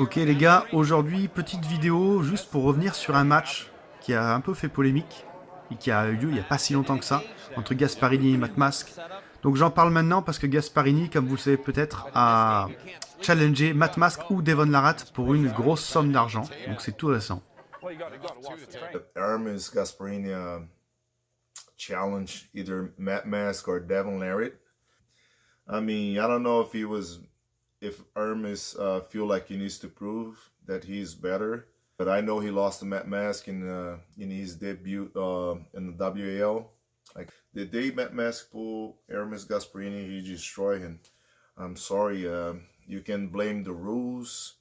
Ok les gars, aujourd'hui petite vidéo juste pour revenir sur un match qui a un peu fait polémique et qui a eu lieu il n'y a pas si longtemps que ça entre Gasparini et Matt Mask. Donc j'en parle maintenant parce que Gasparini, comme vous le savez peut-être, a challengé Matt Mask ou Devon Larratt pour une grosse somme d'argent. Donc c'est tout récent. Hermes Gasparini challenged either Matt Mask or Devon Larratt. I mean, I don't know if Hermes feel like he needs to prove that he's better, but I know he lost to Matt Mask in his debut in the WAL. Like the day Matt Mask pulled Hermes Gasparini, he destroyed him. I'm sorry, you can blame the rules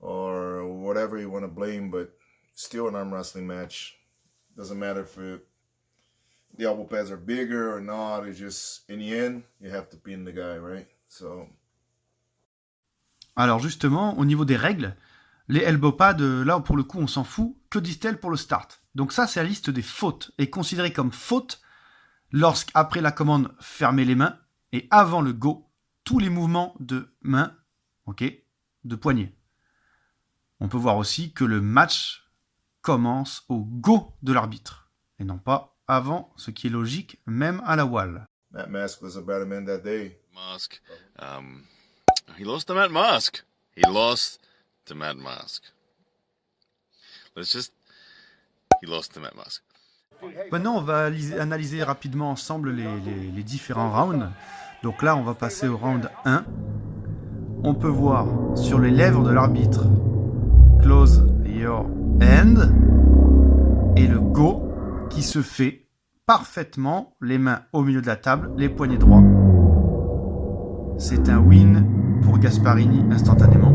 or whatever you want to blame, but still an arm wrestling match. Doesn't matter if the elbow pads are bigger or not. It's just, in the end, you have to pin the guy, right? So. Alors justement, au niveau des règles, les elbow pads, là pour le coup on s'en fout, que disent-elles pour le start? Donc ça c'est la liste des fautes, et considéré comme faute lorsqu'après la commande fermez les mains, et avant le go, tous les mouvements de main, ok, de poignet. On peut voir aussi que le match commence au go de l'arbitre, et non pas avant, ce qui est logique même à la wall. Matt Mask was a better man that day. Mask, he lost to Matt Mask. He lost to Matt Mask. He lost to Matt Mask. Maintenant, on va analyser rapidement ensemble les différents rounds. Donc là, on va passer au round 1. On peut voir sur les lèvres de l'arbitre « Close your hand » et le « Go » qui se fait parfaitement, les mains au milieu de la table, les poignets droits. C'est un win pour Gasparini instantanément.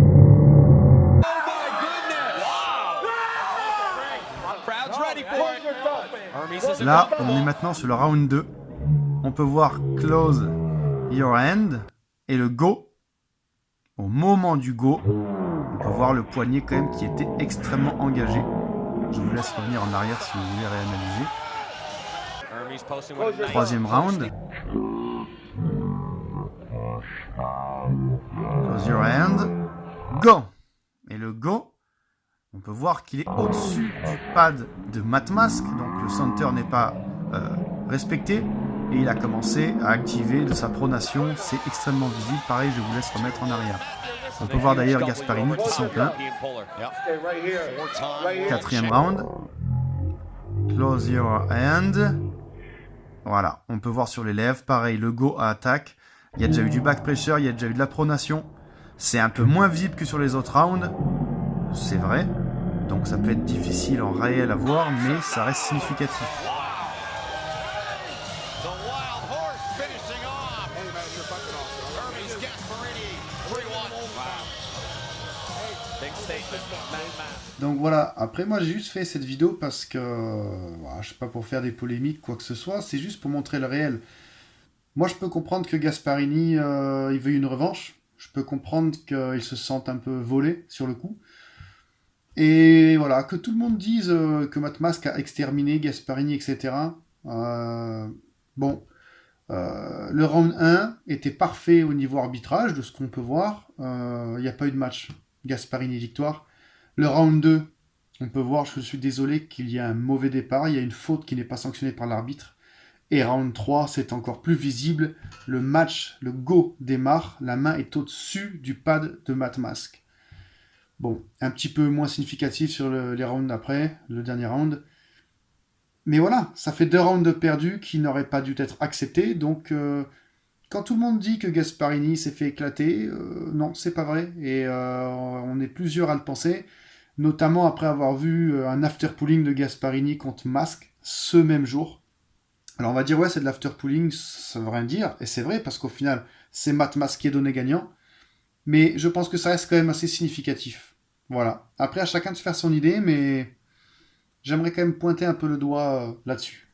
Là, on est maintenant sur le round 2. On peut voir « Close your hand » et le « Go ». Au moment du go, on peut voir le poignet quand même qui était extrêmement engagé. Je vous laisse revenir en arrière si vous voulez réanalyser. Troisième round. Close your hand. Go. Et le go, on peut voir qu'il est au-dessus du pad de Matt Mask. Donc le center n'est pas respecté. Et il a commencé à activer de sa pronation. C'est extrêmement visible. Pareil, je vous laisse remettre en arrière. On peut voir d'ailleurs Gasparini qui s'en plaint. Quatrième round. Close your hand. Voilà, on peut voir sur les lèvres. Pareil, le go à attaque. Il y a déjà eu du back pressure, il y a déjà eu de la pronation. C'est un peu moins visible que sur les autres rounds. C'est vrai. Donc ça peut être difficile en réel à voir, mais ça reste significatif. Donc voilà, après moi j'ai juste fait cette vidéo parce que, voilà, je sais pas pour faire des polémiques, quoi que ce soit, c'est juste pour montrer le réel. Moi je peux comprendre que Gasparini, il veuille une revanche, je peux comprendre qu'il se sente un peu volé sur le coup. Et voilà, que tout le monde dise que Matt Mask a exterminé Gasparini, etc. Bon, le round 1 était parfait au niveau arbitrage, de ce qu'on peut voir. Il n'y a pas eu de match Gasparini victoire. Le round 2, on peut voir, je suis désolé, qu'il y a un mauvais départ, il y a une faute qui n'est pas sanctionnée par l'arbitre. Et round 3, c'est encore plus visible, le match, le go démarre, la main est au-dessus du pad de Matt Mask. Bon, un petit peu moins significatif sur les rounds d'après, le dernier round. Mais voilà, ça fait 2 rounds de perdus qui n'auraient pas dû être acceptés, donc quand tout le monde dit que Gasparini s'est fait éclater, non, c'est pas vrai, et on est plusieurs à le penser, notamment après avoir vu un after-pulling de Gasparini contre Mask ce même jour. Alors on va dire, ouais, c'est de l'after-pulling, ça veut rien dire, et c'est vrai, parce qu'au final, c'est Matt Mask qui est donné gagnant, mais je pense que ça reste quand même assez significatif. Voilà. Après, à chacun de se faire son idée, mais j'aimerais quand même pointer un peu le doigt là-dessus.